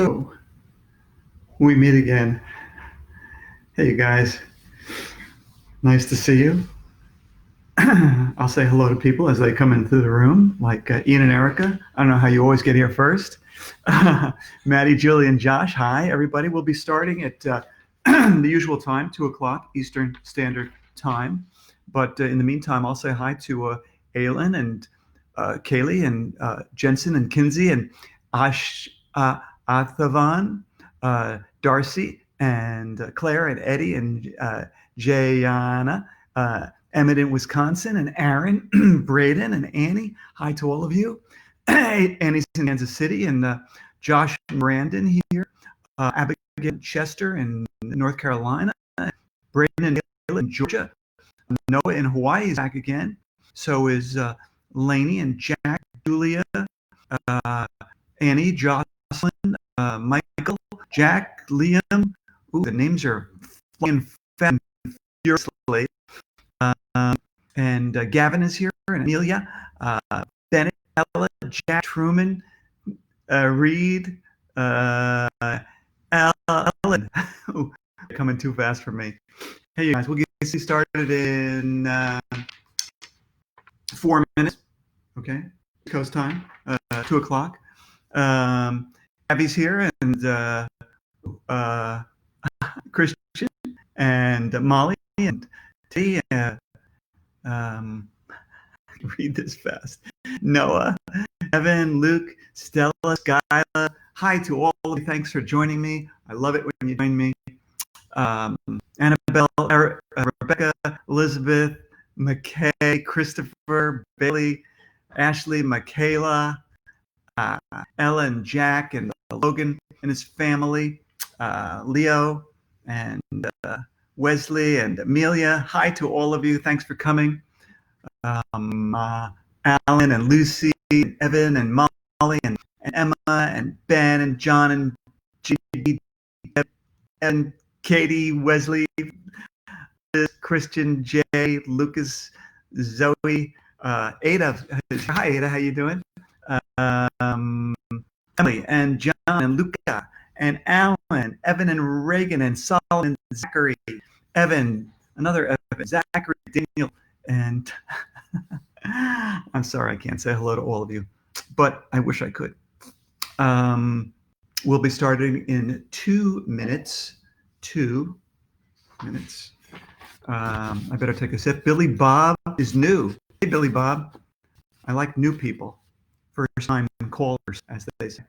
So we meet again. Hey, you guys. Nice to see you. I'll say hello to people as they come into the room, like Ian and Erica. I don't know how you always get here first. Maddie, Julie, and Josh. Hi, everybody. We'll be starting at the usual time, 2 o'clock Eastern Standard Time. But in the meantime, I'll say hi to Aylin and Kaylee and Jensen and Kinsey and Athavan, Darcy and Claire and Eddie and Jayana, Emmett in Wisconsin, and Aaron, Braden, and Annie. Hi to all of you. Annie's in Kansas City, and Josh and Brandon here. Abigail in Chester in North Carolina. Braden and Taylor in Georgia. Noah in Hawaii is back again. So is Lainey and Jack, Julia, Annie, Jocelyn, Michael, Jack, Liam. Ooh, the names are flying furiously. And Gavin is here, and Amelia, Bennett, Ella, Jack, Truman, Reed, Ellen. Ooh, coming too fast for me. Hey, you guys, we'll get started in 4 minutes. Okay, Coast time, 2 o'clock. Abby's here, and Christian, and Molly, and T. Read this fast. Noah, Evan, Luke, Stella, Skyla. Hi to all of you. Thanks for joining me. I love it when you join me. Annabelle, Rebecca, Elizabeth, McKay, Christopher, Bailey, Ashley, Michaela, Ellen, Jack, and Logan and his family, Leo, and Wesley, and Amelia. Hi to all of you. Thanks for coming. Alan and Lucy, and Evan and Molly, and Emma, and Ben, and John, and G, and Katie, Wesley, Christian, Jay, Lucas, Zoe, Ada. Hi, Ada. How you doing? Emily and John and Luca and Alan, Evan and Reagan and Solomon, Zachary, Evan, another Evan, Zachary, Daniel, and I'm sorry I can't say hello to all of you, but I wish I could. We'll be starting in 2 minutes. 2 minutes. I better take a sip. Billy Bob is new. Hey, Billy Bob. I like new people. First time callers, as they say.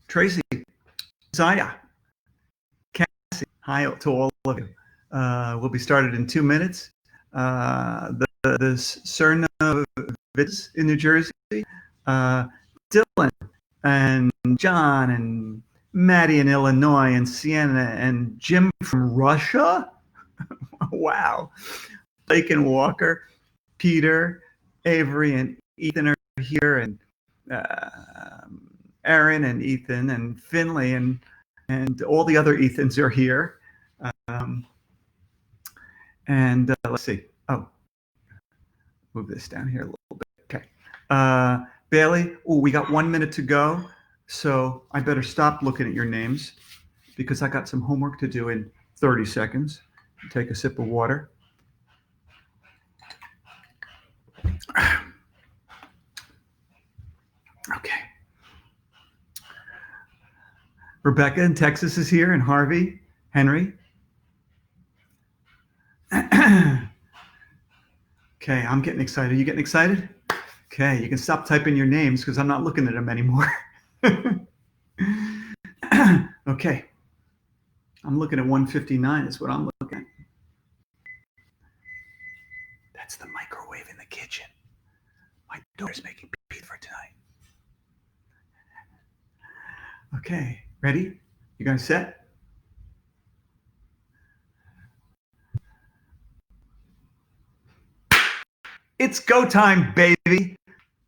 Tracy, Zaya, Cassie, hi to all of you. We'll be started in 2 minutes. The Cernovitz in New Jersey, Dylan and John and Maddie in Illinois and Sienna and Jim from Russia. Wow. Blake and Walker, Peter, Avery, and Ethan are here, and Aaron and Ethan and Finley and all the other Ethans are here. Let's see. Oh, move this down here a little bit. Okay. Bailey, we got 1 minute to go, so I better stop looking at your names because I got some homework to do in 30 seconds. Take a sip of water. Okay. Rebecca in Texas is here, and Harvey, Henry. Okay, I'm getting excited. Are you getting excited? Okay, you can stop typing your names because I'm not looking at them anymore. Okay. I'm looking at 159 is what I'm looking at. That's the microwave in the kitchen. My daughter's making pizza for tonight. Okay, ready? You guys set? It's go time, baby.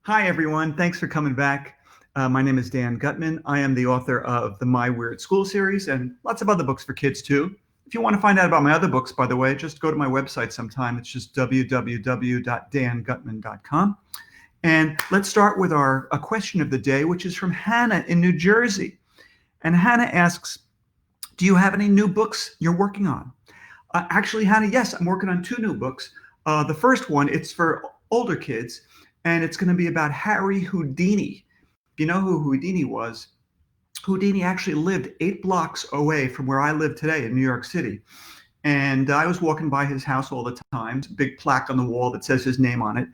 Hi, everyone. Thanks for coming back. My name is Dan Gutman. I am the author of the My Weird School series and lots of other books for kids, too. If you want to find out about my other books, by the way, just go to my website sometime. It's just www.dangutman.com. And let's start with a question of the day, which is from Hannah in New Jersey. And Hannah asks, do you have any new books you're working on? Actually, Hannah, yes, I'm working on 2 new books. The first one, it's for older kids, and it's going to be about Harry Houdini. If you know who Houdini was, Houdini actually lived 8 blocks away from where I live today in New York City. And I was walking by his house all the time, big plaque on the wall that says his name on it.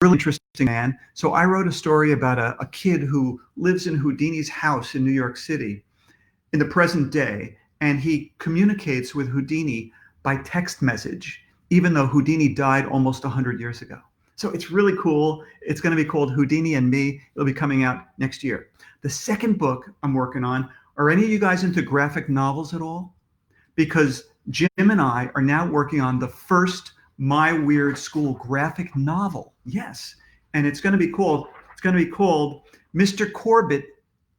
Really interesting man. So I wrote a story about a kid who lives in Houdini's house in New York City in the present day, and he communicates with Houdini by text message, even though Houdini died almost 100 years ago. So it's really cool. It's going to be called Houdini and Me. It'll be coming out next year. The second book I'm working on, are any of you guys into graphic novels at all? Because Jim and I are now working on the first My Weird School graphic novel. Yes. And it's going to be called Mr. Corbett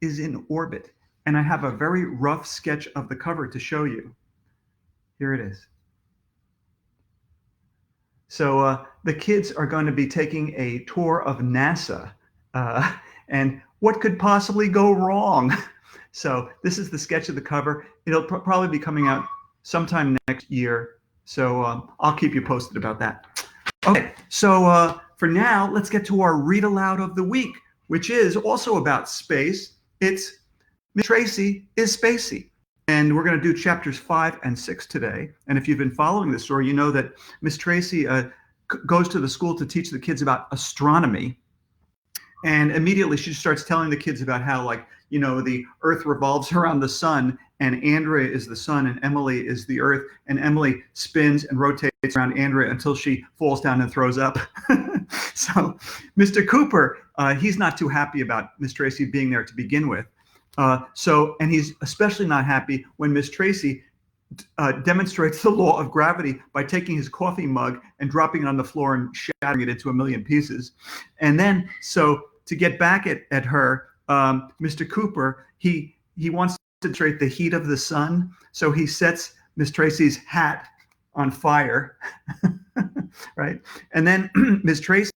is in Orbit. And I have a very rough sketch of the cover to show you. Here it is. So the kids are going to be taking a tour of NASA. And what could possibly go wrong? So this is the sketch of the cover. It'll probably be coming out sometime next year. So I'll keep you posted about that. Okay, so for now, let's get to our read aloud of the week, which is also about space. It's Miss Tracy is Spacey. And we're going to do chapters 5 and 6 today. And if you've been following the story, you know that Miss Tracy goes to the school to teach the kids about astronomy. And immediately she starts telling the kids about how, like, you know, the Earth revolves around the sun, and Andrea is the sun, and Emily is the Earth, and Emily spins and rotates around Andrea until she falls down and throws up. So Mr. Cooper, he's not too happy about Miss Tracy being there to begin with. And he's especially not happy when Miss Tracy demonstrates the law of gravity by taking his coffee mug and dropping it on the floor and shattering it into a million pieces. And then, so to get back at her, Mr. Cooper, he wants to demonstrate the heat of the sun. So he sets Miss Tracy's hat on fire, right? And then Miss Tracy,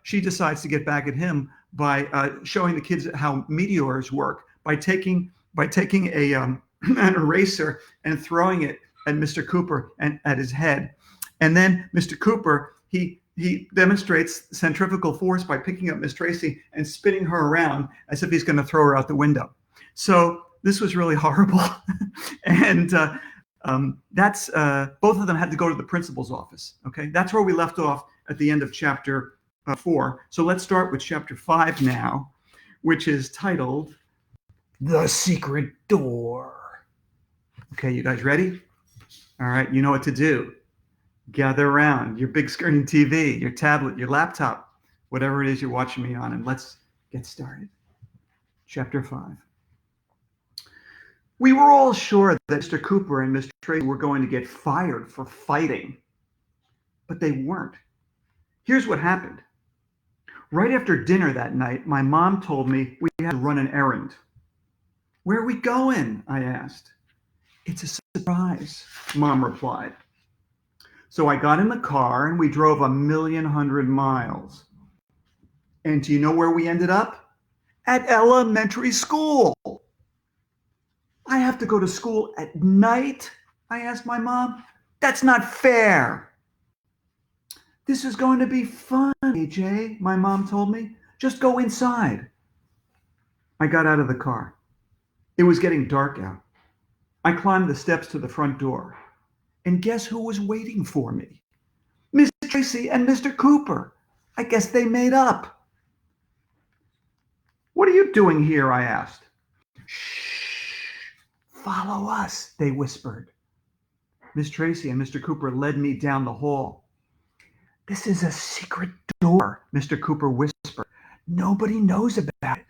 she decides to get back at him by showing the kids how meteors work by taking a an eraser and throwing it at Mr. Cooper and at his head. And then Mr. Cooper, he demonstrates centrifugal force by picking up Miss Tracy and spinning her around as if he's going to throw her out the window. So this was really horrible. And that's both of them had to go to the principal's office. Okay, that's where we left off at the end of chapter 4. So let's start with chapter 5 now, which is titled The Secret Door. Okay, you guys ready? All right, you know what to do. Gather around your big screen TV, your tablet, your laptop, whatever it is you're watching me on, and let's get started. Chapter 5. We were all sure that Mr. Cooper and Miss Tracy were going to get fired for fighting, but they weren't. Here's what happened. Right after dinner that night, my mom told me we had to run an errand. Where are we going? I asked. It's a surprise, Mom replied. So I got in the car and we drove 1,100,000 miles. And do you know where we ended up? At elementary school. I have to go to school at night? I asked my mom. That's not fair. This is going to be fun, AJ, my mom told me. Just go inside. I got out of the car. It was getting dark out. I climbed the steps to the front door. And guess who was waiting for me? Miss Tracy and Mr. Cooper. I guess they made up. What are you doing here? I asked. Shh. Follow us, they whispered. Miss Tracy and Mr. Cooper led me down the hall. This is a secret door, Mr. Cooper whispered. Nobody knows about it.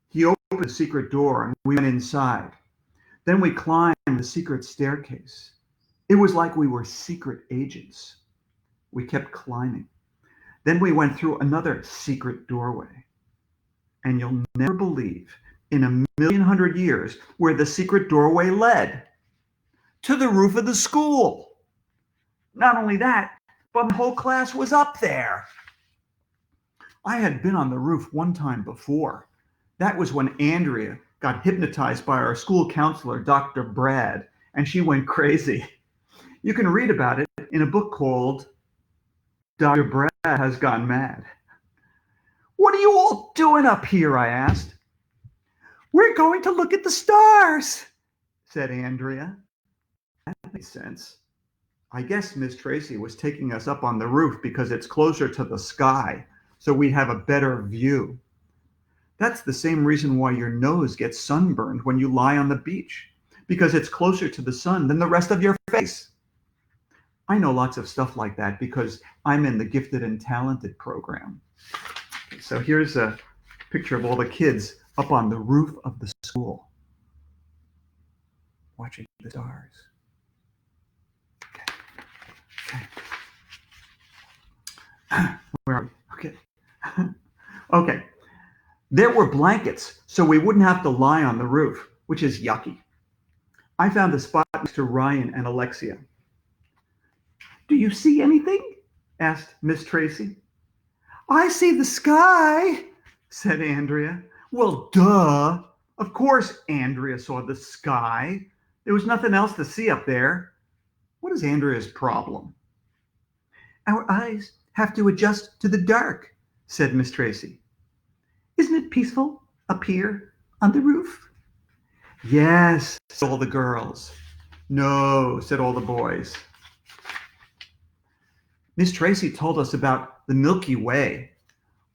He opened the secret door and we went inside. Then we climbed the secret staircase. It was like we were secret agents. We kept climbing. Then we went through another secret doorway. And you'll never believe, in 1,100,000 years, where the secret doorway led. to the roof of the school. Not only that, but the whole class was up there. I had been on the roof one time before. That was when Andrea got hypnotized by our school counselor, Dr. Brad, and she went crazy. You can read about it in a book called Dr. Brad Has Gone Mad. What are you all doing up here? I asked. We're going to look at the stars, said Andrea. That makes sense. I guess Miss Tracy was taking us up on the roof because it's closer to the sky, so we have a better view. That's the same reason why your nose gets sunburned when you lie on the beach, because it's closer to the sun than the rest of your face. I know lots of stuff like that because I'm in the Gifted and Talented program. So here's a picture of all the kids up on the roof of the school, watching the stars. Okay. Where are we? Okay. Okay. There were blankets, so we wouldn't have to lie on the roof, which is yucky. I found a spot next to Ryan and Alexia. Do you see anything? Asked Miss Tracy. I see the sky, said Andrea. Well, duh. Of course Andrea saw the sky. There was nothing else to see up there. What is Andrea's problem? Our eyes have to adjust to the dark, said Miss Tracy. Isn't it peaceful up here on the roof? Yes, said all the girls. No, said all the boys. Miss Tracy told us about the Milky Way.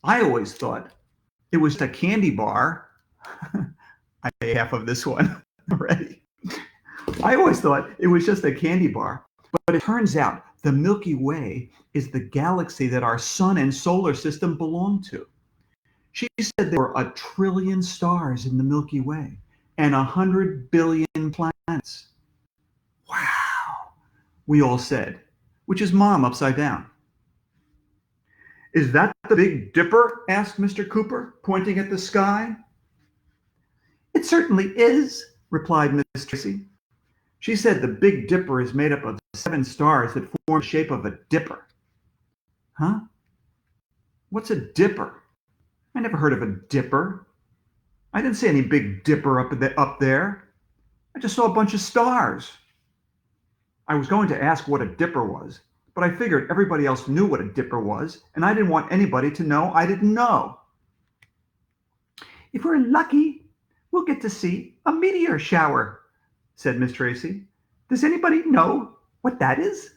I always thought it was a candy bar. I ate half of this one already. I always thought it was just a candy bar, but it turns out the Milky Way is the galaxy that our sun and solar system belong to. She said there were 1 trillion stars in the Milky Way and 100 billion planets. Wow, we all said, which is Mom upside down. Is that the Big Dipper? Asked Mr. Cooper, pointing at the sky. It certainly is, replied Miss Tracy. She said the Big Dipper is made up of 7 stars that form the shape of a dipper. Huh? What's a dipper? I never heard of a dipper. I didn't see any Big Dipper up there. I just saw a bunch of stars. I was going to ask what a dipper was, but I figured everybody else knew what a dipper was, and I didn't want anybody to know I didn't know. If we're lucky, we'll get to see a meteor shower, said Miss Tracy. Does anybody know what that is?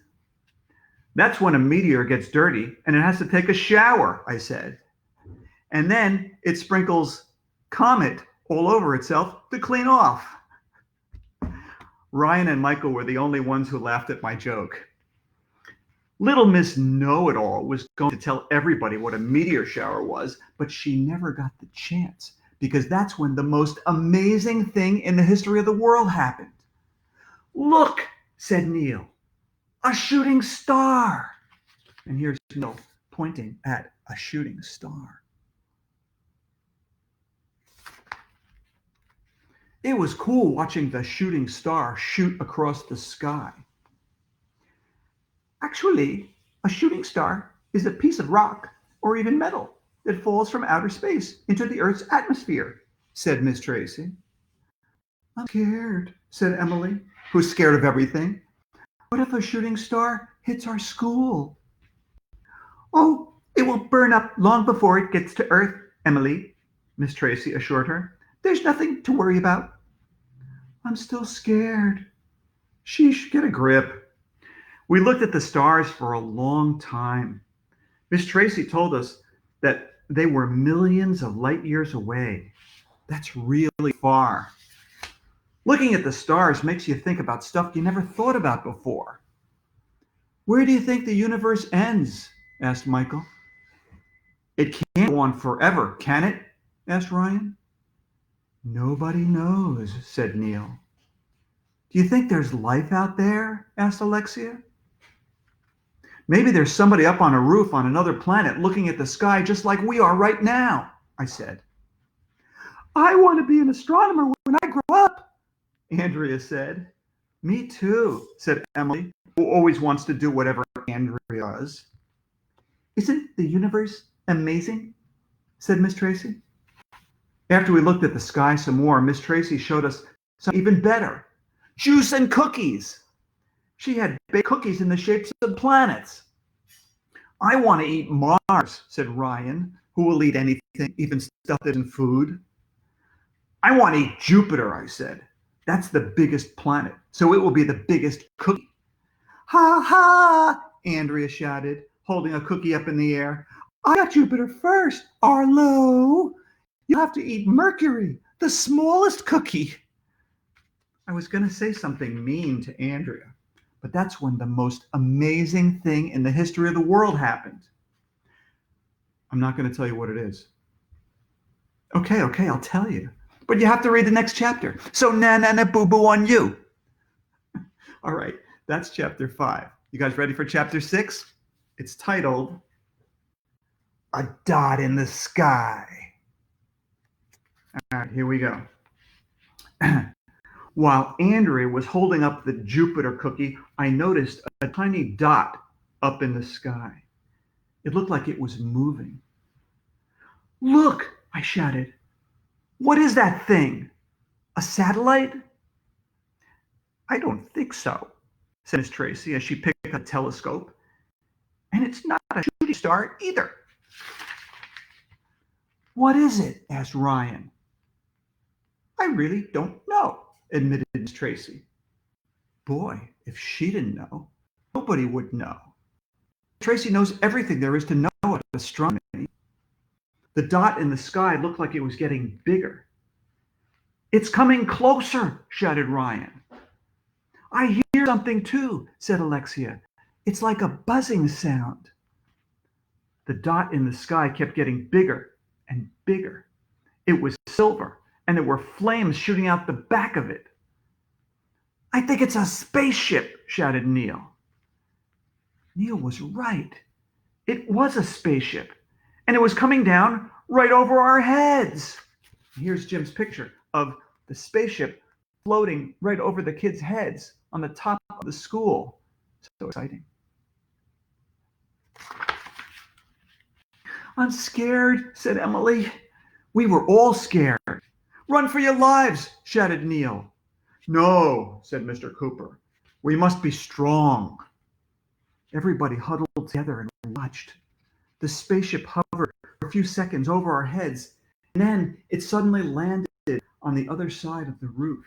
That's when a meteor gets dirty and it has to take a shower, I said. And then it sprinkles comet all over itself to clean off. Ryan and Michael were the only ones who laughed at my joke. Little Miss Know-It-All was going to tell everybody what a meteor shower was, but she never got the chance because that's when the most amazing thing in the history of the world happened. Look, said Neil, a shooting star. And here's Neil pointing at a shooting star. It was cool watching the shooting star shoot across the sky. Actually, a shooting star is a piece of rock or even metal that falls from outer space into the Earth's atmosphere, said Miss Tracy. I'm scared, said Emily, who's scared of everything. What if a shooting star hits our school? Oh, it will burn up long before it gets to Earth, Emily, Miss Tracy assured her. There's nothing to worry about. I'm still scared. Sheesh, get a grip. We looked at the stars for a long time. Miss Tracy told us that they were millions of light years away. That's really far. Looking at the stars makes you think about stuff you never thought about before. Where do you think the universe ends? Asked Michael. It can't go on forever, can it? Asked Ryan. Nobody knows, said Neil. Do you think there's life out there? Asked Alexia. Maybe there's somebody up on a roof on another planet looking at the sky just like we are right now, I said. I want to be an astronomer when I grow up, Andrea said. Me too, said Emily, who always wants to do whatever Andrea does. Isn't the universe amazing? Said Miss Tracy. After we looked at the sky some more, Miss Tracy showed us something even better. Juice and cookies. She had baked cookies in the shapes of planets. I want to eat Mars, said Ryan, who will eat anything, even stuff that isn't food. I want to eat Jupiter, I said. That's the biggest planet, so it will be the biggest cookie. Ha ha, Andrea shouted, holding a cookie up in the air. I got Jupiter first, Arlo. You'll have to eat Mercury, the smallest cookie. I was going to say something mean to Andrea, but that's when the most amazing thing in the history of the world happened. I'm not going to tell you what it is. Okay, I'll tell you. But you have to read the next chapter. So na boo boo on you. All right, that's chapter 5. You guys ready for chapter 6? It's titled A Dot in the Sky. All right, here we go. While Andrea was holding up the Jupiter cookie, I noticed a tiny dot up in the sky. It looked like it was moving. Look, I shouted. What is that thing? A satellite? I don't think so, said Miss Tracy as she picked up a telescope. And it's not a shooting star either. What is it? Asked Ryan. I really don't know, admitted Miss Tracy. Boy, if she didn't know, nobody would know. Tracy knows everything there is to know about astronomy. The dot in the sky looked like it was getting bigger. It's coming closer, shouted Ryan. I hear something too, said Alexia. It's like a buzzing sound. The dot in the sky kept getting bigger and bigger. It was silver, and there were flames shooting out the back of it. I think it's a spaceship, shouted Neil. Neil was right. It was a spaceship, and it was coming down right over our heads. Here's Jim's picture of the spaceship floating right over the kids' heads on the top of the school. So exciting. I'm scared, said Emily. We were all scared. Run for your lives, shouted Neil. No, said Mr. Cooper. We must be strong. Everybody huddled together and watched. The spaceship hovered for a few seconds over our heads, and then it suddenly landed on the other side of the roof.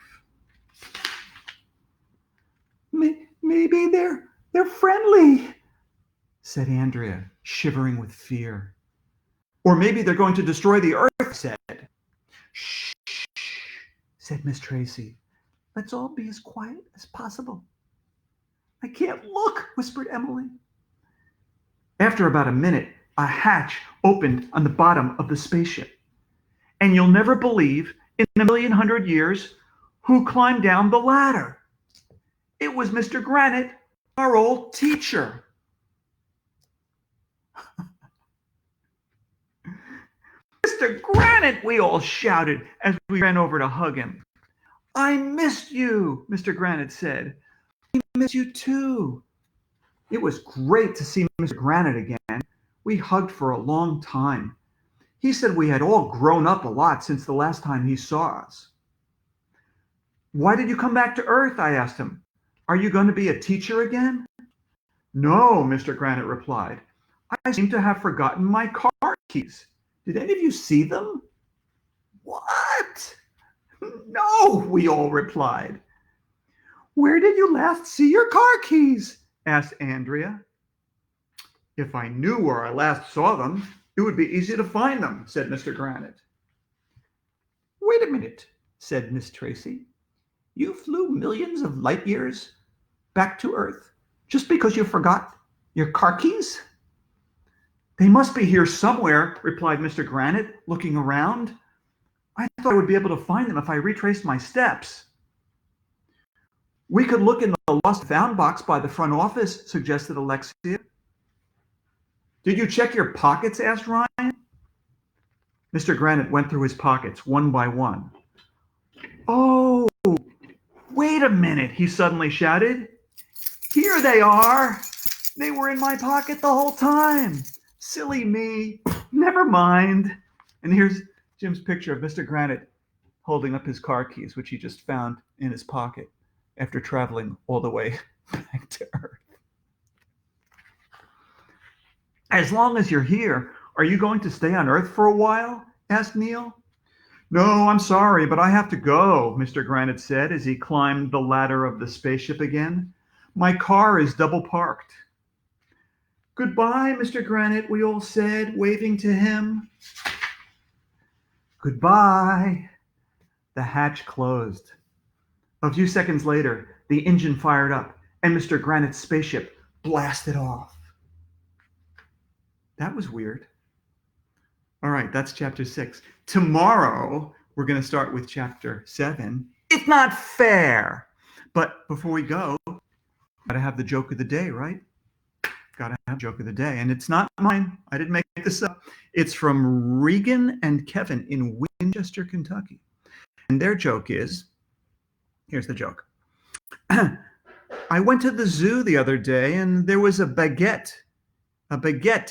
Maybe they're friendly, said Andrea, shivering with fear. Or maybe they're going to destroy the earth, said. Shh, said Miss Tracy. Let's all be as quiet as possible. I can't look, whispered Emily. After about a minute, a hatch opened on the bottom of the spaceship. And you'll never believe, in 1,100,000 years, who climbed down the ladder. It was Mr. Granite, our old teacher. Mr. Granite, we all shouted as we ran over to hug him. I missed you, Mr. Granite said. We miss you too. It was great to see Mr. Granite again. We hugged for a long time. He said we had all grown up a lot since the last time he saw us. Why did you come back to Earth? I asked him. Are you going to be a teacher again? No, Mr. Granite replied. I seem to have forgotten my car keys. Did any of you see them? What? No, we all replied. Where did you last see your car keys? Asked Andrea. If I knew where I last saw them, it would be easy to find them, said Mr. Granite. Wait a minute, said Miss Tracy. You flew millions of light years back to Earth just because you forgot your car keys? They must be here somewhere, replied Mr. Granite, looking around. I thought I would be able to find them if I retraced my steps. We could look in the lost found box by the front office, suggested Alexia. Did you check your pockets? Asked Ryan. Mr. Granite went through his pockets one by one. Oh, wait Wait a minute, he suddenly shouted. Here they are. They were in my pocket the whole time. Silly me. Never mind. And here's Jim's picture of Mr. Granite holding up his car keys, which he just found in his pocket after traveling all the way back to Earth. As long as you're here, are you going to stay on Earth for a while? Asked Neil. No, I'm sorry, but I have to go, Mr. Granite said as he climbed the ladder of the spaceship again. My car is double parked. Goodbye, Mr. Granite, we all said, waving to him. Goodbye. The hatch closed. A few seconds later, the engine fired up, and Mr. Granite's spaceship blasted off. That was weird. All right, that's chapter 6. Tomorrow, we're going to start with chapter 7. It's not fair. But before we go, gotta have the joke of the day, right? Gotta have joke of the day. And it's not mine. I didn't make this up. It's from Regan and Kevin in Winchester, Kentucky. And their joke is, here's the joke. I went to the zoo the other day and there was a baguette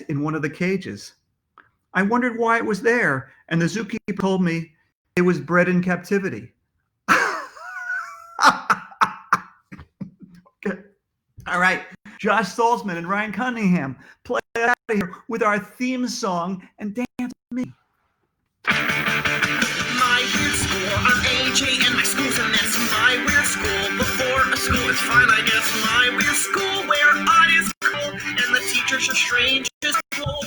in one of the cages. I wondered why it was there, and the zookeeper told me it was bred in captivity. Okay. All right, Josh Salzman and Ryan Cunningham, play out of here with our theme song and dance with me. My weird school, I'm AJ and my school's a mess. My weird school, before a school is fine, I guess. My weird school, where odd is cool, and the teachers are strange as cool.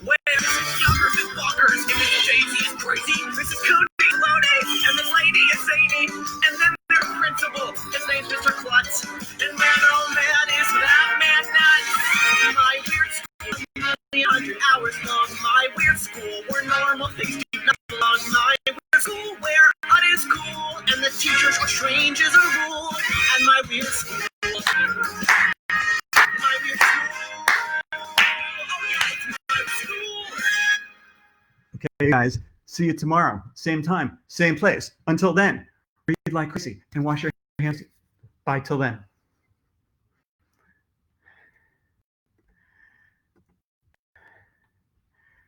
Where Mrs. Youngers and Walkers, and Mrs. Daisy is crazy, Mrs. Cooney is loony, and this lady is zany, and then their principal, his name's Mr. Klutz, and man, oh man, is that man nuts. My weird school, 100 hours long. My weird school, where normal things do not belong. My weird school, where odd is cool, and the teachers are strange as a rule. And my weird school, my weird school, oh yeah, it's my school. Okay, guys, see you tomorrow. Same time, same place. Until then, read like crazy and wash your hands. Bye till then.